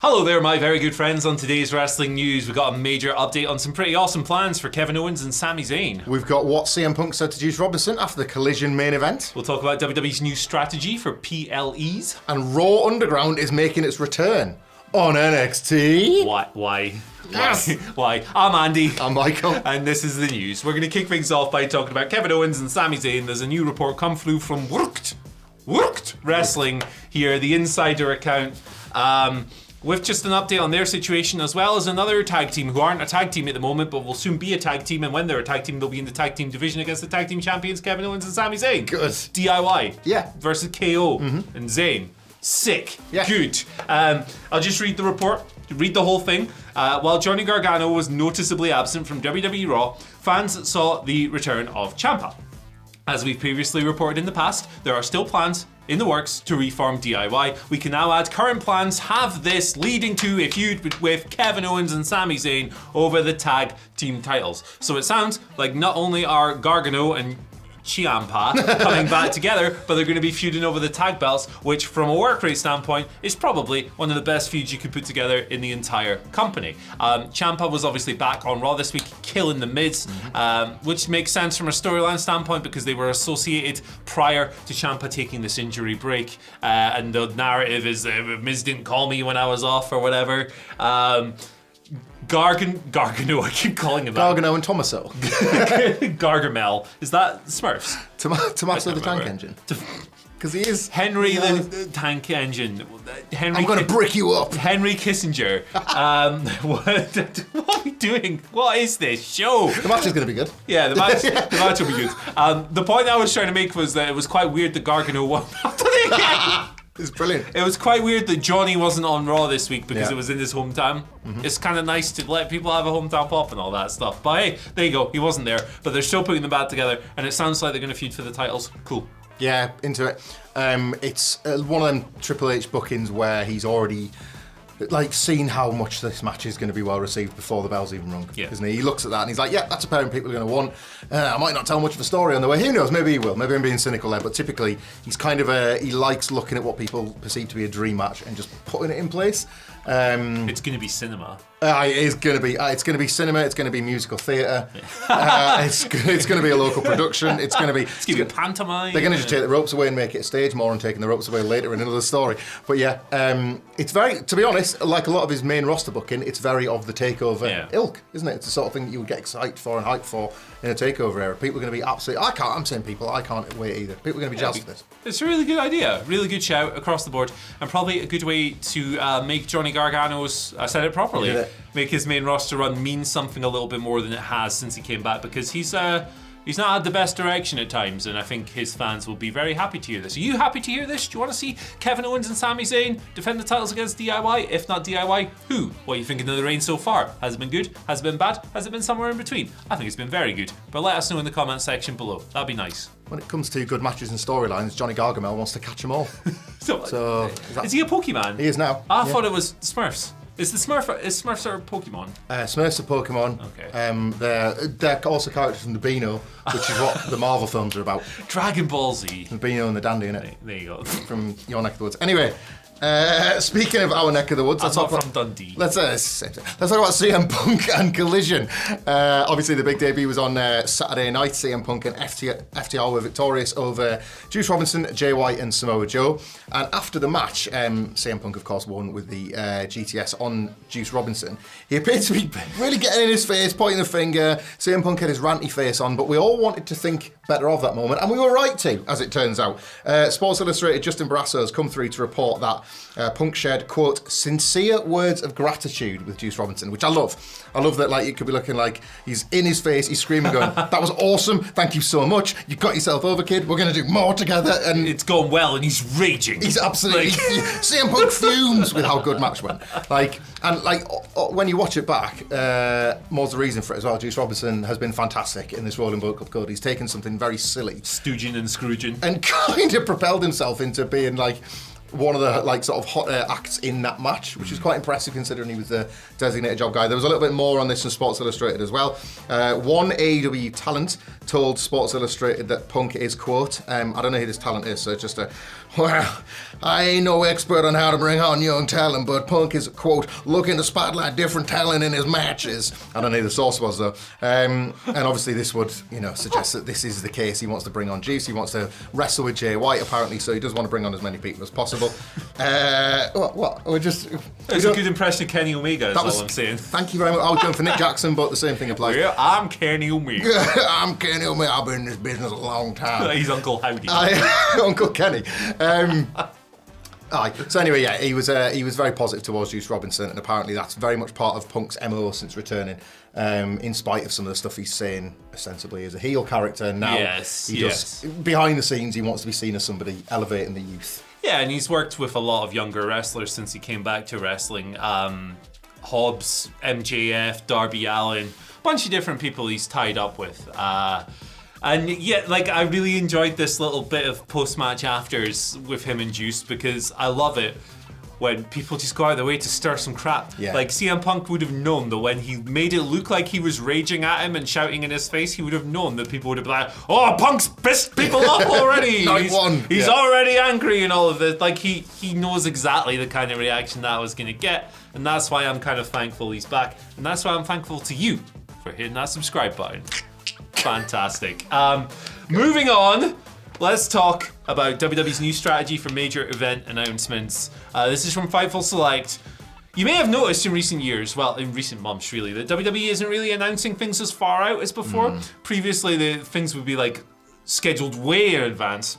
Hello there, my very good friends. On today's wrestling news, we've got a major update on some pretty awesome plans for Kevin Owens and Sami Zayn. We've got what CM Punk said to Juice Robinson after the Collision main event. We'll talk about WWE's new strategy for PLEs. And Raw Underground is making its return on NXT. Why? Yes. Why? I'm Andy. I'm Michael. And this is the news. We're going to kick things off by talking about Kevin Owens and Sami Zayn. There's a new report come through from Worked Wrestling here, the insider account. With just an update on their situation, as well as another tag team who aren't a tag team at the moment, but will soon be a tag team. And when they're a tag team, they'll be in the tag team division against the tag team champions, Kevin Owens and Sami Zayn. Good. DIY. Yeah. Versus KO and Zayn. Sick. Yeah. Good. I'll just read the report. Read the whole thing. While Johnny Gargano was noticeably absent from WWE Raw, fans saw the return of Ciampa. As we've previously reported in the past, there are still plans in the works to reform DIY. We can now add current plans have this leading to a feud with Kevin Owens and Sami Zayn over the tag team titles. So it sounds like not only are Gargano and Ciampa coming back together, but they're going to be feuding over the tag belts, which from a work rate standpoint is probably one of the best feuds you could put together in the entire company. Ciampa was obviously back on Raw this week, killing the Miz, which makes sense from a storyline standpoint because they were associated prior to Ciampa taking this injury break, and the narrative is Miz didn't call me when I was off or whatever. Gargano, I keep calling him Gargano and Tommaso. Gargamel. Is that Smurfs? Tommaso the Tank Engine. Because he is... Henry the Tank Engine. I'm going to brick you up. Henry Kissinger. What are we doing? What is this show? The match is going to be good. Yeah, the match will be good. The point I was trying to make was that it was quite weird that Gargano won. It's brilliant. It was quite weird that Johnny wasn't on Raw this week because it was in his hometown. It's kind of nice to let people have a hometown pop and all that stuff. But hey, there you go. He wasn't there. But they're still putting them back together, and it sounds like they're going to feud for the titles. Cool. Yeah, into it. It's one of them Triple H bookings where he's already seen how much this match is going to be well received before the bell's even rung, isn't he? He looks at that and he's like, yeah, that's a pairing people are going to want. I might not tell much of a story on the way. Who knows? Maybe he will. Maybe I'm being cynical there. But typically, he's kind of he likes looking at what people perceive to be a dream match and just putting it in place. It's going to be cinema. It's going to be cinema. It's going to be musical theatre. It's going to be a local production. It's going to be pantomime. They're going to just take the ropes away and make it a stage more, and taking the ropes away later in another story. But yeah, it's very, to be honest, like a lot of his main roster booking, it's very of the takeover ilk, isn't it? It's the sort of thing that you would get excited for and hyped for in a takeover era. People are going to be absolutely. I can't wait either. People are going to be jazzed for this. It's a really good idea. Really good shout across the board, and probably a good way to make Johnny Gargano's, I said it properly, make his main roster run mean something a little bit more than it has since he came back, because he's not had the best direction at times, and I think his fans will be very happy to hear this. Are you happy to hear this? Do you want to see Kevin Owens and Sami Zayn defend the titles against DIY? If not DIY, who? What are you thinking of the reign so far? Has it been good? Has it been bad? Has it been somewhere in between? I think it's been very good, but let us know in the comment section below. That'd be nice. When it comes to good matches and storylines, Johnny Gargamel wants to catch them all. Is he a Pokemon? He is now. I thought it was Smurfs. Is Smurfs are Pokemon? Smurfs are Pokemon. Okay. They're also characters from the Beano, which is what the Marvel films are about. Dragon Ball Z. The Beano and the Dandy, innit? There you go. From your neck of the woods. Anyway, speaking of our neck of the woods, I'm not from Dundee. Let's talk about CM Punk and Collision. Obviously, the big debut was on Saturday night. CM Punk and FTR were victorious over Juice Robinson, Jay White, and Samoa Joe. And after the match, CM Punk, of course, won with the GTS on Juice Robinson. He appeared to be really getting in his face, pointing the finger. CM Punk had his ranty face on, but we all wanted to think better of that moment, and we were right to, as it turns out. Sports Illustrated Justin Barrasso has come through to report that Punk shared, quote, sincere words of gratitude with Juice Robinson, which I love. I love that, it could be looking like he's in his face, he's screaming, going, that was awesome, thank you so much, you got yourself over, kid, we're going to do more together. And it's gone well, and he's raging. He's absolutely, CM Punk fumes with how good match went. When you watch it back, more's the reason for it as well. Juice Robinson has been fantastic in this Rolling Bulk Club code. He's taken something very silly, stooging and scrooging, and kind of propelled himself into being one of the like sort of hotter acts in that match, which is quite impressive considering he was the designated job guy. There was a little bit more on this in Sports Illustrated as well. One AEW talent told Sports Illustrated that Punk is, quote, I don't know who this talent is, so it's just well, I ain't no expert on how to bring on young talent, but Punk is, quote, looking to spotlight different talent in his matches. I don't know who the source was though. And obviously this would, suggest that this is the case. He wants to bring on Juice, he wants to wrestle with Jay White apparently, so he does want to bring on as many people as possible. What? It's a good impression of Kenny Omega, is all I'm saying. Thank you very much. I was going for Nick Jackson, but the same thing applies. Yeah, I'm Kenny Omega. I'm Kenny Omega. I've been in this business a long time. He's Uncle Howdy. Uncle Kenny. So anyway, yeah, he was very positive towards Juice Robinson, and apparently that's very much part of Punk's MO since returning. In spite of some of the stuff he's saying, ostensibly as a heel character, now behind the scenes he wants to be seen as somebody elevating the youth. Yeah, and he's worked with a lot of younger wrestlers since he came back to wrestling. Hobbs, MJF, Darby Allin, a bunch of different people he's tied up with. And yeah, I really enjoyed this little bit of post-match afters with him and Juice, because I love it when people just go out of their way to stir some crap. Yeah. CM Punk would have known that when he made it look like he was raging at him and shouting in his face, he would have known that people would have been like, oh, Punk's pissed people off already. He's already angry and all of this. He knows exactly the kind of reaction that I was going to get. And that's why I'm kind of thankful he's back. And that's why I'm thankful to you for hitting that subscribe button. Fantastic. Moving on, let's talk about WWE's new strategy for major event announcements. This is from Fightful Select. You may have noticed in recent years, well, in recent months really, that WWE isn't really announcing things as far out as before. Previously, the things would be scheduled way in advance.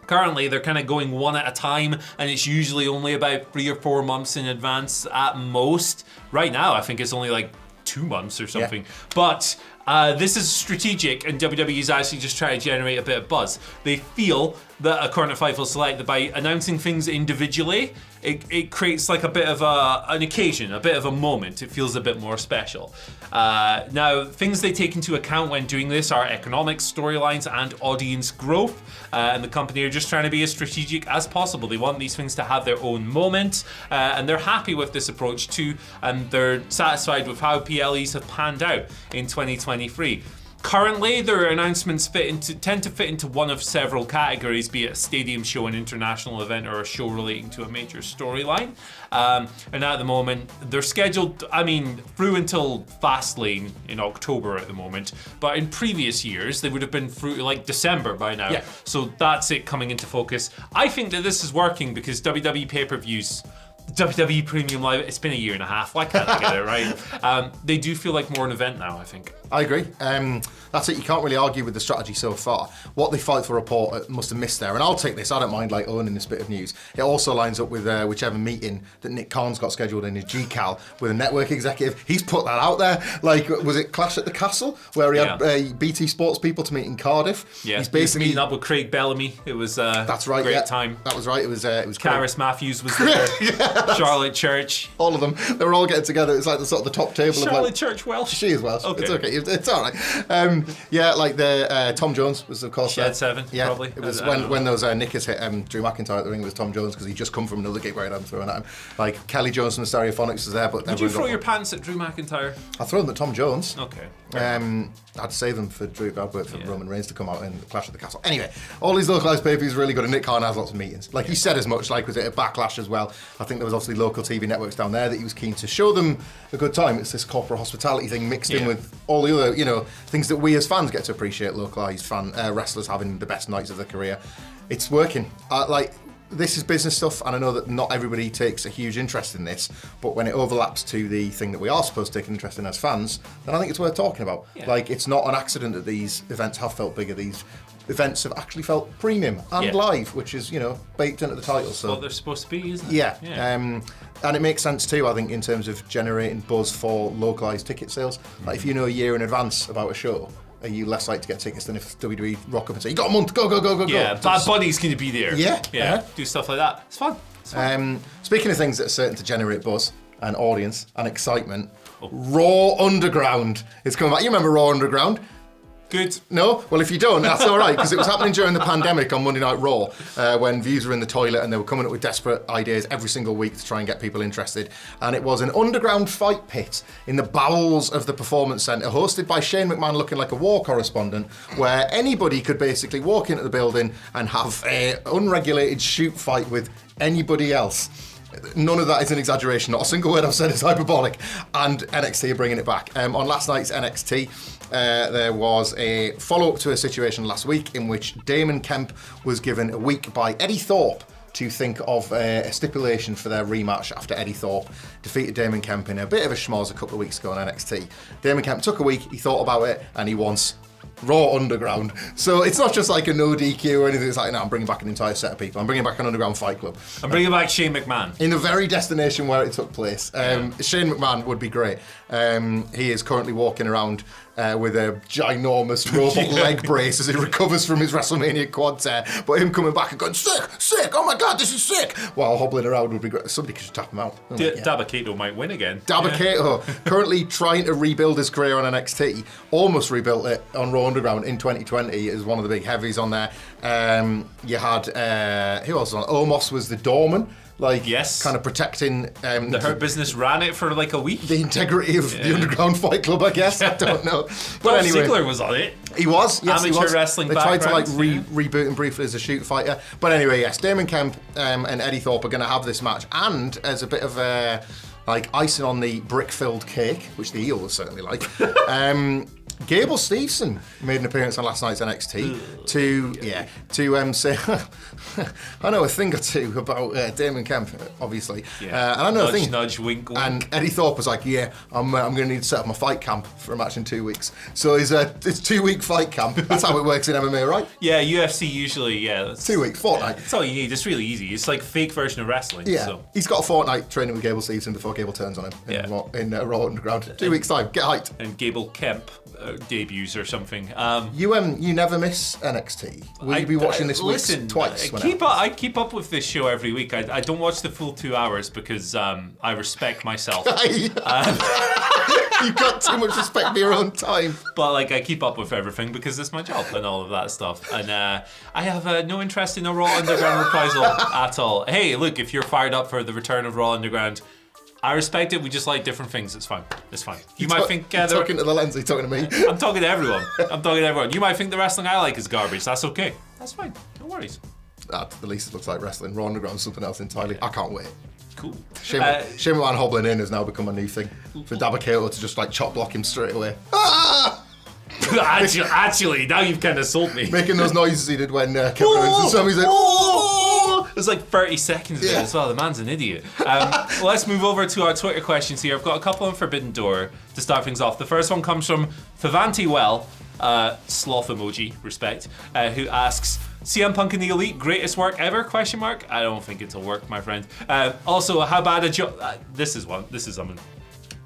Currently, they're kind of going one at a time, and it's usually only about 3 or 4 months in advance at most. Right now, I think it's only 2 months or something. Yeah. But this is strategic, and WWE is actually just trying to generate a bit of buzz. They feel that, according to Fightful Select, that by announcing things individually, it creates a bit of an occasion, a bit of a moment. It feels a bit more special. Now, things they take into account when doing this are economics, storylines, and audience growth. And the company are just trying to be as strategic as possible. They want these things to have their own moment, and they're happy with this approach too, and they're satisfied with how PLEs have panned out in 2023. Currently, their announcements tend to fit into one of several categories, be it a stadium show, an international event, or a show relating to a major storyline. And at the moment, they're scheduled, through until Fastlane in October at the moment. But in previous years, they would have been through December by now. Yeah. So that's it coming into focus. I think that this is working because WWE pay-per-views, WWE Premium Live, it's been a year and a half. Why can't they get it right? They do feel like more an event now, I think. I agree. That's it. You can't really argue with the strategy so far. What they fight for report must have missed there. And I'll take this. I don't mind owning this bit of news. It also lines up with whichever meeting that Nick Khan's got scheduled in his GCal with a network executive. He's put that out there. Was it Clash at the Castle where he had BT Sports people to meet in Cardiff? Yeah. He's basically meeting up with Craig Bellamy. It was that's right. Great time. That was right. It was Karis Matthews was there. Charlotte Church. All of them. They were all getting together. It's the sort of the top table. Charlotte Church Welsh. She is Welsh. Okay. It's okay. It's all right. Tom Jones was of course Shed 7. Yeah, probably. It was when those knickers hit Drew McIntyre at the ring. It was Tom Jones because he'd just come from another gig where I'm throwing at him. Kelly Jones from the Stereophonics was there, but did you throw your pants at Drew McIntyre? I threw them at Tom Jones. Okay. I'd save them for Drew. I'd wait for Roman Reigns to come out in Clash at the Castle. Anyway, all these localised pay-per-views are really good, and Nick Khan has lots of meetings. He said as much. Was it a Backlash as well? I think there was obviously local TV networks down there that he was keen to show them a good time. It's this corporate hospitality thing mixed in with all the other, things that we as fans get to appreciate. Localised wrestlers having the best nights of their career. It's working. This is business stuff, and I know that not everybody takes a huge interest in this, but when it overlaps to the thing that we are supposed to take an interest in as fans, then I think it's worth talking about. Yeah. It's not an accident that these events have felt bigger. These events have actually felt premium and live, which is, baked into the title. So what they're supposed to be, isn't it? Yeah. And it makes sense too, I think, in terms of generating buzz for localised ticket sales. If you know a year in advance about a show, are you less likely to get tickets than if WWE rock up and say, you got a month, go. Yeah, Bad Bunny's going to be there. Yeah. Do stuff like that. It's fun. Speaking of things that are certain to generate buzz and audience and excitement, Raw Underground is coming back. You remember Raw Underground? Good. No? Well, if you don't, that's all right, because it was happening during the pandemic on Monday Night Raw, when views were in the toilet and they were coming up with desperate ideas every single week to try and get people interested. And it was an underground fight pit in the bowels of the Performance Centre, hosted by Shane McMahon looking like a war correspondent, where anybody could basically walk into the building and have an unregulated shoot fight with anybody else. None of that is an exaggeration. Not a single word I've said is hyperbolic. And NXT are bringing it back. On last night's NXT, there was a follow-up to a situation last week in which Damon Kemp was given a week by Eddie Thorpe to think of a stipulation for their rematch after Eddie Thorpe defeated Damon Kemp in a bit of a schmoz a couple of weeks ago on NXT. Damon Kemp took a week, he thought about it, and he wants Raw Underground. So it's not just like a no DQ or anything. It's like, no, I'm bringing back an entire set of people. I'm bringing back an Underground Fight Club. I'm bringing back Shane McMahon. In the very destination where it took place. Shane McMahon would be great. He is currently walking around with a ginormous robot leg brace as he recovers from his WrestleMania quad tear. But him coming back and going, sick, oh my God, this is sick, while hobbling around would be great. Somebody could just tap him out. Dabba-Kato might win again. Dabba-Kato, currently trying to rebuild his career on NXT, almost rebuilt it on Raw Underground in 2020 as one of the big heavies on there. You had, who else was on? Omos was the doorman. Yes. Kind of protecting the Hurt Business ran it for like a week. The integrity of the Underground Fight Club, I guess. I don't know. But anyway, Ziggler was on it. He was, yes, Amateur he was. wrestling They tried to background, reboot him briefly as a shoot fighter. But anyway, yes, Damon Kemp and Eddie Thorpe are going to have this match, and as a bit of icing on the brick-filled cake, which the heel was certainly like. Gable Steveson made an appearance on last night's NXT to say, I know a thing or two about Damon Kemp, obviously. Yeah. And I know nudge, a thing. Nudge, wink, wink. And Eddie Thorpe was like, I'm going to need to set up my fight camp for a match in 2 weeks. So it's 2-week fight camp. That's how it works in MMA, right? Yeah, UFC usually, that's 2 weeks, fortnight. That's all you need. It's really easy. It's like fake version of wrestling. Yeah, So. He's got a fortnight training with Gable Steveson before Gable turns on him in Raw Underground. 2 weeks time, get hyped. And Gable Kemp debuts or something. You never miss NXT. Will you be watching this week twice? I keep up with this show every week. I don't watch the full 2 hours because I respect myself. You've got too much respect for your own time. But I keep up with everything because it's my job and all of that stuff. And I have no interest in a Raw Underground reprisal at all. Hey, look, if you're fired up for the return of Raw Underground, I respect it. We just like different things. It's fine. It's fine. You might think you're talking to the lens. Are you talking to me? I'm talking to everyone. You might think the wrestling I like is garbage. That's okay. That's fine. No worries. At the least, it looks like wrestling. Raw Underground is something else entirely. I can't wait. Cool. Shane McMahon hobbling in has now become a new thing. For Dabba-Kato to just chop block him straight away. Ah! Actually, now you've kind of sold me. Making those noises he did when Kevin Owens and Sami's like, There's 30 seconds of it as well. The man's an idiot. Let's move over to our Twitter questions here. I've got a couple on Forbidden Door to start things off. The first one comes from Favanti Well, sloth emoji, respect, who asks, CM Punk in the Elite, greatest work ever? ? I don't think it'll work, my friend. Also, how bad a job...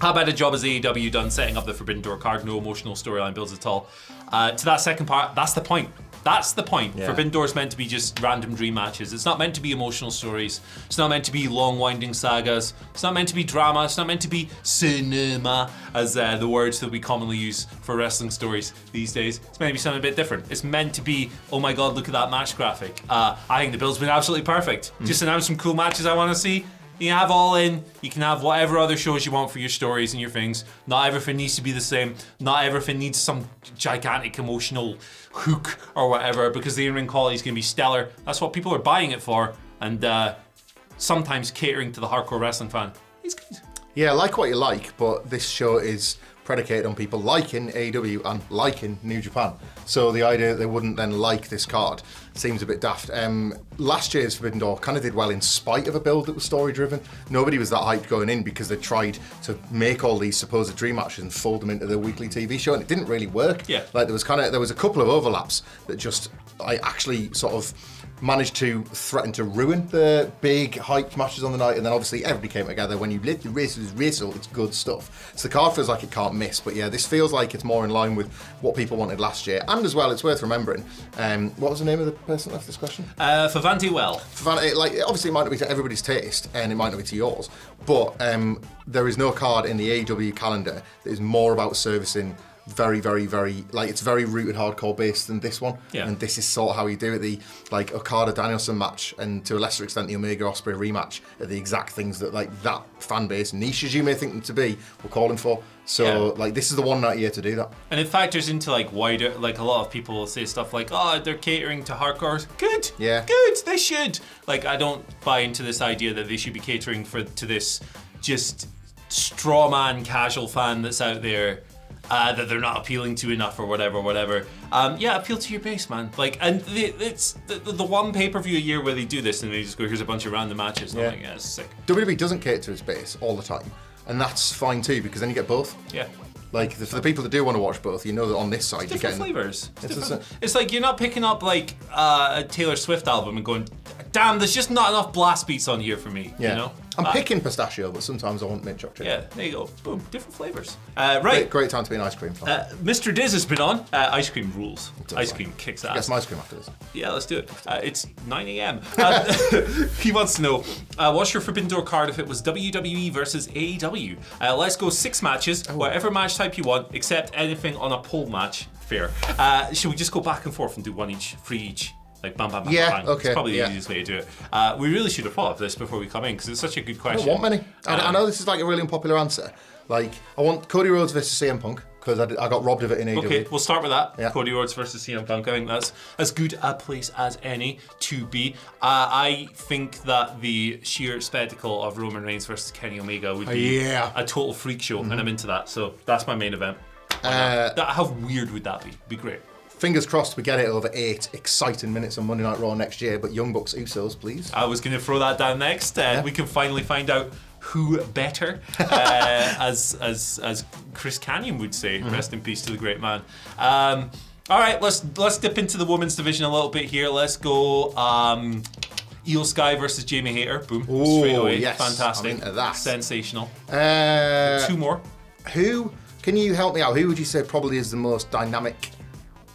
How bad a job has AEW done setting up the Forbidden Door card? No emotional storyline builds at all. To that second part, that's the point. That's the point. Yeah. Forbidden Door is meant to be just random dream matches. It's not meant to be emotional stories. It's not meant to be long winding sagas. It's not meant to be drama. It's not meant to be cinema, as the words that we commonly use for wrestling stories these days. It's meant to be something a bit different. It's meant to be, oh my God, look at that match graphic. I think the build's been absolutely perfect. Just announce some cool matches I want to see. You can have All In, you can have whatever other shows you want for your stories and your things. Not everything needs to be the same. Not everything needs some gigantic emotional hook or whatever, because the in-ring quality is going to be stellar. That's what people are buying it for, and sometimes catering to the hardcore wrestling fan. It's good. Yeah, like what you like, but this show is predicated on people liking AEW and liking New Japan. So the idea that they wouldn't then like this card seems a bit daft. Last year's Forbidden Door kind of did well in spite of a build that was story-driven. Nobody was that hyped going in because they tried to make all these supposed dream matches and fold them into their weekly TV show, and it didn't really work. Yeah. There was a couple of overlaps that just actually sort of managed to threaten to ruin the big hyped matches on the night, and then obviously everybody came together. When you let the races wrestle, it's good stuff. So the card feels like it can't miss, but yeah, this feels like it's more in line with what people wanted last year. And as well, it's worth remembering, what was the name of the person that asked this question? Favanti Well. Obviously it might not be to everybody's taste, and it might not be to yours, but there is no card in the AEW calendar that is more about servicing very, very, very, like, it's very rooted hardcore based than this one. Yeah. And this is sort of how you do it. The, like, Okada-Danielson match, and to a lesser extent, the Omega-Ospreay rematch are the exact things that, like, that fan base, niche as you may think them to be, were calling for. So, like, this is the one night a year to do that. And it factors into, like, wider, like, a lot of people will say stuff like, oh, they're catering to hardcores. Good. Yeah. Good. They should. Like, I don't buy into this idea that they should be catering to this just straw man casual fan that's out there that they're not appealing to enough or whatever. Yeah, appeal to your base, man. Like, and it's the one pay-per-view a year where they do this and they just go, here's a bunch of random matches. And I'm like, yeah, it's sick. WWE doesn't cater to its base all the time. And that's fine too, because then you get both. Yeah. Like, for the people that do want to watch both, you know that on this side you're getting... Flavors. It's like you're not picking up, like, a Taylor Swift album and going, damn, there's just not enough blast beats on here for me, you know? I'm picking pistachio, but sometimes I want mint chocolate chip. Yeah, there you go. Boom, different flavors. Right. Great time to be an ice cream fan. Mr. Diz has been on. Ice cream rules. Ice cream kicks ass. Get some ice cream after this. Yeah, let's do it. It's 9 a.m. He wants to know, what's your Forbidden Door card if it was WWE versus AEW? Let's go 6 matches, whatever match type you want, except anything on a pole match. Fair. Should we just go back and forth and do one each, 3 each? Like bam, bam, bam, bang. Okay. It's probably the easiest way to do it. We really should have thought of this before we come in because it's such a good question. I don't want many. I know this is like a really unpopular answer. Like, I want Cody Rhodes versus CM Punk because I got robbed of it in AEW. Okay, we'll start with that. Yeah. Cody Rhodes versus CM Punk. I think that's as good a place as any to be. I think that the sheer spectacle of Roman Reigns versus Kenny Omega would be a total freak show, and I'm into that. So that's my main event. How weird would that be? It'd be great. Fingers crossed we get it over 8 exciting minutes on Monday Night Raw next year, but Young Bucks Usos, please. I was going to throw that down next. We can finally find out who better, as Chris Kanyon would say. Rest in peace to the great man. All right, let's dip into the women's division a little bit here. Let's go Io Sky versus Jamie Hayter. Boom. Ooh, straight away. yes, Fantastic. I'm into that. Sensational. 2 more. Who, can you help me out? Who would you say probably is the most dynamic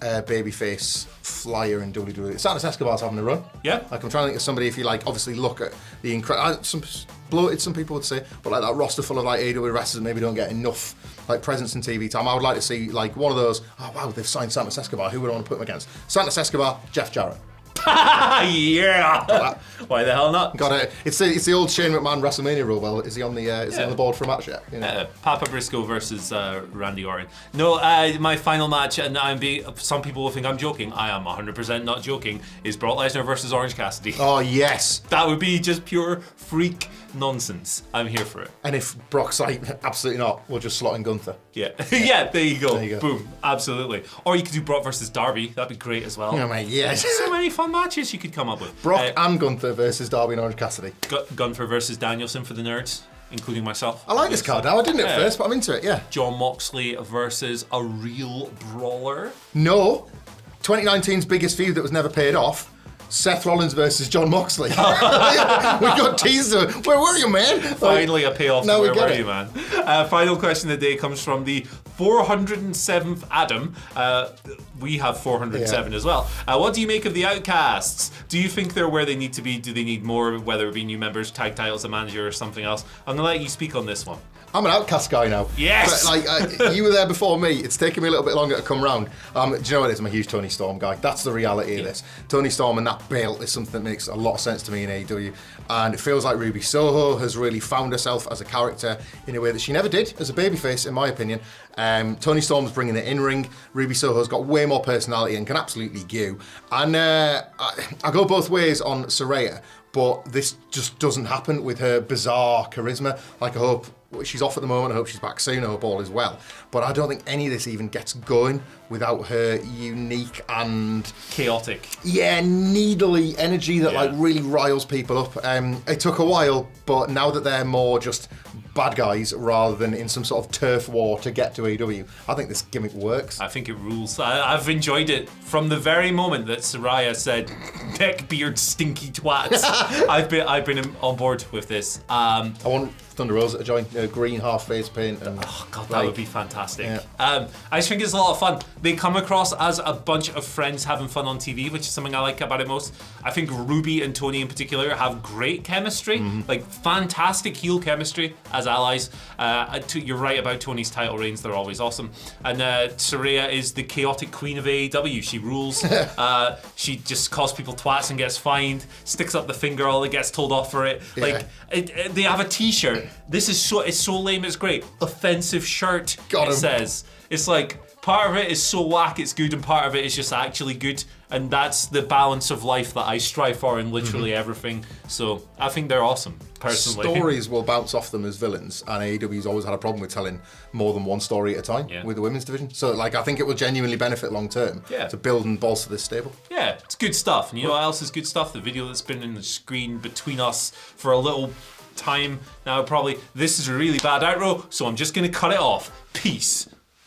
babyface flyer in WWE? Santos Escobar's having a run. Yeah. Like, I'm trying to think of somebody, if you like, obviously look at the incredible, some bloated, some people would say, but like that roster full of like AEW wrestlers that maybe don't get enough like presence in TV time. I would like to see like one of those, oh wow, they've signed Santos Escobar, who would I want to put him against? Santos Escobar, Jeff Jarrett. Yeah. Why the hell not? Got it. It's the old Shane McMahon WrestleMania rule. Well, is he on the on the board for a match yet? You know? Papa Briscoe versus Randy Orton. No, my final match, and some people will think I'm joking. I am 100% not joking. Is Brock Lesnar versus Orange Cassidy? Oh yes. That would be just pure freak nonsense. I'm here for it. And if Brock's like, absolutely not, we'll just slot in Gunther. Yeah, yeah. There you go. There you go. Boom. Absolutely. Or you could do Brock versus Darby. That'd be great as well. Oh mate, yes. So many fun matches you could come up with. Brock and Gunther versus Darby and Orange Cassidy. Gunther versus Danielson for the nerds, including myself. I like this card now. I didn't at first, but I'm into it. Yeah. Jon Moxley versus a real brawler. No. 2019's biggest feud that was never paid off. Seth Rollins versus Jon Moxley. We got teased. Where were you, man? Finally a payoff. Now Where we get were it. you, man? Final question of the day comes from the 407th Adam. We have 407 as well. What do you make of the Outcasts? Do you think they're where they need to be? Do they need more, whether it be new members, tag titles, a manager, or something else? I'm going to let you speak on this one. I'm an Outcast guy now. Yes! But, like, you were there before me. It's taken me a little bit longer to come round. Do you know what it is? I'm a huge Tony Storm guy. That's the reality of this. Tony Storm and that belt is something that makes a lot of sense to me in AEW. And it feels like Ruby Soho has really found herself as a character in a way that she never did as a babyface, in my opinion. Tony Storm's bringing it in-ring. Ruby Soho's got way more personality and can absolutely go. And I go both ways on Saraya, but this just doesn't happen with her bizarre charisma. Like, I hope she's off at the moment. I hope she's back soon. I hope all is well. But I don't think any of this even gets going without her unique and chaotic, needly energy that like really riles people up. It took a while, but now that they're more just bad guys rather than in some sort of turf war to get to AEW, I think this gimmick works. I think it rules. I've enjoyed it from the very moment that Saraya said neckbeard stinky twats. I've been on board with this. I want Thunder Rosa to join. Green half face paint. And, oh god, that would be fantastic. Yeah. I just think it's a lot of fun. They come across as a bunch of friends having fun on TV, which is something I like about it most. I think Ruby and Tony in particular have great chemistry, like fantastic heel chemistry as allies. You're right about Tony's title reigns; they're always awesome. And Saraya is the chaotic queen of AEW. She rules. She just calls people twats and gets fined. Sticks up the finger, all that gets told off for it. Yeah. Like they have a T-shirt. This is so lame. It's great. Offensive shirt. Got him. Says it's like part of it is so whack it's good, and part of it is just actually good. And that's the balance of life that I strive for in literally everything. So I think they're awesome, personally. Stories will bounce off them as villains, and AEW's always had a problem with telling more than one story at a time with the women's division. So, like, I think it will genuinely benefit long term to build and bolster this stable. Yeah, it's good stuff. And you know what else is good stuff? The video that's been in the screen between us for a little time now. Probably this is a really bad outro, so I'm just going to cut it off. Peace.